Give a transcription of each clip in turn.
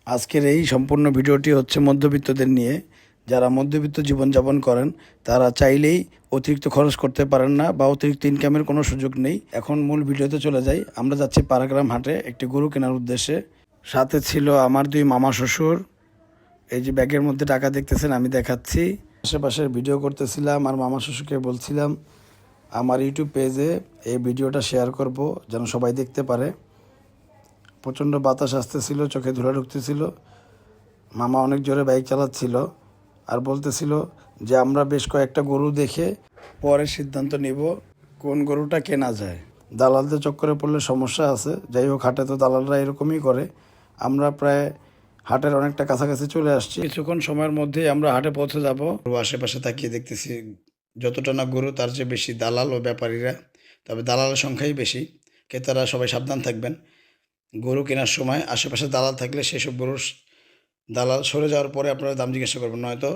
আজকের এই সম্পূর্ণ ভিডিওটি হচ্ছে মধ্যবিত্তদের নিয়ে। যারা মধ্যবিত্ত জীবনযাপন করেন তারা চাইলেই অতিরিক্ত খরচ করতে পারেন না বা অতিরিক্ত ইনকামের কোনো সুযোগ নেই। এখন মূল ভিডিওতে চলে যাই। আমরা যাচ্ছি পাড়াগ্রাম হাটে একটি গরু কেনার উদ্দেশ্যে। সাথে ছিল আমার 2 মামা শ্বশুর। এই যে ব্যাগের মধ্যে টাকা দেখতেছেন, আমি দেখাচ্ছি। আশেপাশের ভিডিও করতেছিলাম আর মামা শ্বশুরকে বলছিলাম আমার ইউটিউব পেজে এই ভিডিওটা শেয়ার করব যেন সবাই দেখতে পারে। প্রচণ্ড বাতাস আসতেছিল, চোখে ধুলা ঢুকতেছিল। মামা অনেক জোরে বাইক চালাচ্ছিল আর বলতেছিল যে আমরা বেশ কয়েকটা গরু দেখে পরে সিদ্ধান্ত নিব কোন গরুটা কেনা যায়। দালালদের চক্করে পড়লে সমস্যা আছে। যাই হোক, হাটে তো দালালরা এরকমই করে। আমরা প্রায় হাটের অনেকটা কাছাকাছি চলে আসছি। কিছুক্ষণ সময়ের মধ্যেই আমরা হাটে পৌঁছে যাব। আশেপাশে তাকিয়ে দেখতেছি যতটা না গরু তার চেয়ে বেশি দালাল ও ব্যাপারীরা। তবে দালালের সংখ্যাই বেশি। ক্রেতারা সবাই সাবধান থাকবেন। গরু কেনার সময় আশেপাশে দালাল থাকলে সেসব গরুর দালাল সরে যাওয়ার পরে আপনারা দাম জিজ্ঞাসা করবেন, নয়তো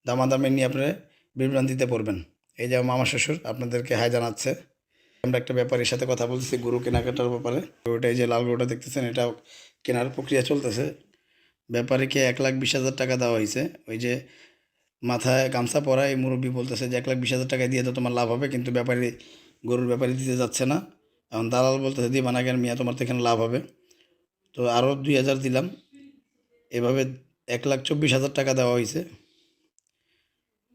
দামাদামি নিয়ে আপনারা বিভ্রান্তিতে পড়বেন। এই যে মামা শ্বশুর আপনাদেরকে হাই জানাচ্ছে। আমরা একটা ব্যাপারীর সাথে কথা বলতেছি গরু কেনাকাটার ব্যাপারে। গরুটা, এই যে লাল গরুটা দেখতেছেন, এটা কেনার প্রক্রিয়া চলতেছে। ব্যাপারীকে 1,20,000 টাকা দেওয়া হয়েছে। ওই যে মাথায় গামছা পরা এই মুরব্বী বলতেছে যে 1,20,000 টাকা দিয়ে তো তোমার লাভ হবে, কিন্তু গরুর ব্যাপারী দিতে যাচ্ছে না। এখন দালাল বলতেছে দিবা না কেন মিয়া, তোমার তো এখানে লাভ হবে। তো আরও 2,000 দিলাম। এভাবে 1,24,000 টাকা দেওয়া হয়েছে।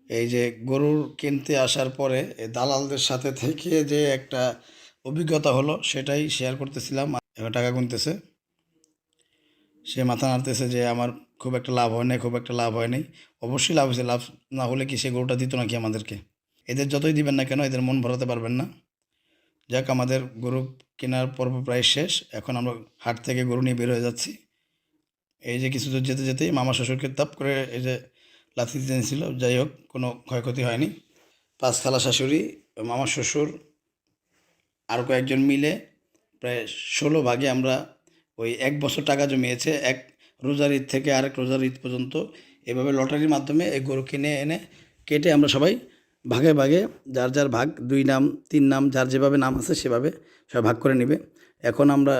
এই যে গরুর কিনতে আসার পরে এই দালালদের সাথে থেকে যে একটা অভিজ্ঞতা হলো সেটাই শেয়ার করতেছিলাম। এবার টাকা গুনতেছে, সে মাথা নাড়তেছে যে আমার খুব একটা লাভ হয় নাই, খুব একটা লাভ হয় নাই। অবশ্যই লাভ হয়েছে, লাভ না হলে কি সে গরুটা দিত নাকি আমাদেরকে? এদের যতই দিবেন না কেন এদের মন ভরাতে পারবেন না। যাক, আমাদের গরু কেনার পর্ব প্রায় শেষ। এখন আমরা হাট থেকে গরু নিয়ে বের হয়ে যাচ্ছি। এই যে কিছু দূর যেতে যেতেই মামা শ্বশুরকে তাপ করে এই যে লাথি দিতে নিয়েছিল। যাই হোক, কোনো ক্ষয়ক্ষতি হয়নি। 5 খালা শাশুড়ি, মামা শ্বশুর আরও কয়েকজন মিলে প্রায় 16 ভাগে আমরা ওই 1 বছর টাকা জমিয়েছে। এক রোজার ঈদ থেকে আরেক রোজার ঈদ পর্যন্ত এভাবে লটারির মাধ্যমে এই গরু কিনে এনে কেটে আমরা সবাই ভাগে ভাগে যার যার ভাগ 2 নাম 3 নাম যার যেভাবে নাম আছে সেভাবে সবাই ভাগ করে নেবে। এখন আমরা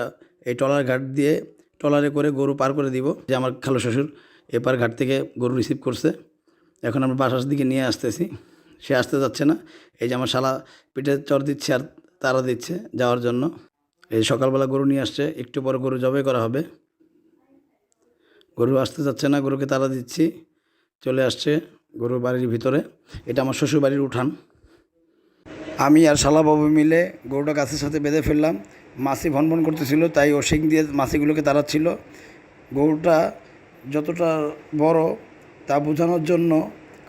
এই ট্রলার ঘাট দিয়ে ট্রলারে করে গরু পার করে দিব। যে আমার খালো শ্বশুর এপার ঘাট থেকে গরু রিসিভ করছে। এখন আমরা বাসার দিকে নিয়ে আসতেছি। সে আসতে যাচ্ছে না। এই যে আমার শালা পিঠে চর দিচ্ছে আর তারা দিচ্ছে যাওয়ার জন্য। এই সকালবেলা গরু নিয়ে আসছে, একটু পর গরু জবাই করা হবে। গরু আসতে যাচ্ছে না, গরুকে তারা দিচ্ছি। চলে আসছে গরু বাড়ির ভিতরে। এটা আমার শ্বশুর বাড়ির উঠান। আমি আর শালাবাবু মিলে গরুটা গাছের সাথে বেঁধে ফেললাম। মাছি ভনভন করতেছিল, তাই ও শিং দিয়ে মাছিগুলোকে তাড়াচ্ছিল। গরুটা যতটা বড় তা বোঝানোর জন্য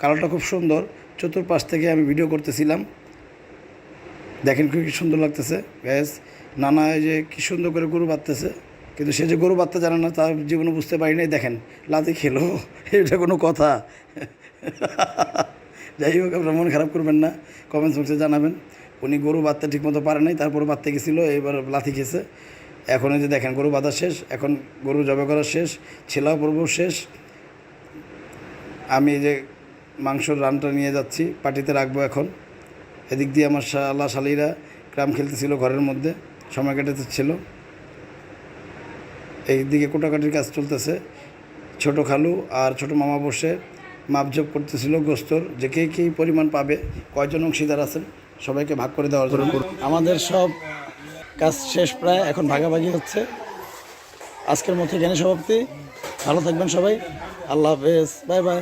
কালারটা খুব সুন্দর। চতুর্পাশ থেকে আমি ভিডিও করতেছিলাম। দেখেন খুব সুন্দর লাগতেছে গ্যাস। নানা যে কী সুন্দর করে গরু বাঁধতেছে, কিন্তু সে যে গরু বাঁধতে জানে না তার জীবনে বুঝতে পারি নাই। দেখেন লাথি খেলো, এটা কোনো কথা? যাই হোক, আপনারা মন খারাপ করবেন না, কমেন্টস বক্সে জানাবেন। উনি গরু বাঁধতে ঠিকমতো পারে নাই, তারপরে বাঁধতে গেছিলো, এবার লাথি খেয়েছে। এখন এই যে দেখেন গরু বাঁধা শেষ, এখন গরু জবাই করা শেষ, ছেলাও পর্ব শেষ। আমি এই যে মাংসর রানটা নিয়ে যাচ্ছি, পাটিতে রাখবো এখন। এদিক দিয়ে আমার শালা শালিরা গ্রাম খেলতেছিল ঘরের মধ্যে, সময় কাটাতেছিল। এই দিকে কোটাকাটির কাজ চলতেছে। ছোট খালু আর ছোট মামা বসে মাপজোপ করতেছিল গোস্তর, যে কে কী পরিমাণ পাবে, কয়জন অংশীদার আছেন সবাইকে ভাগ করে দেওয়ার জন্য। আমাদের সব কাজ শেষ প্রায়, এখন ভাগাভাগি হচ্ছে। আজকের মতো এখানে সমাপ্তি। ভালো থাকবেন সবাই, আল্লাহ হাফেজ, বাই বাই।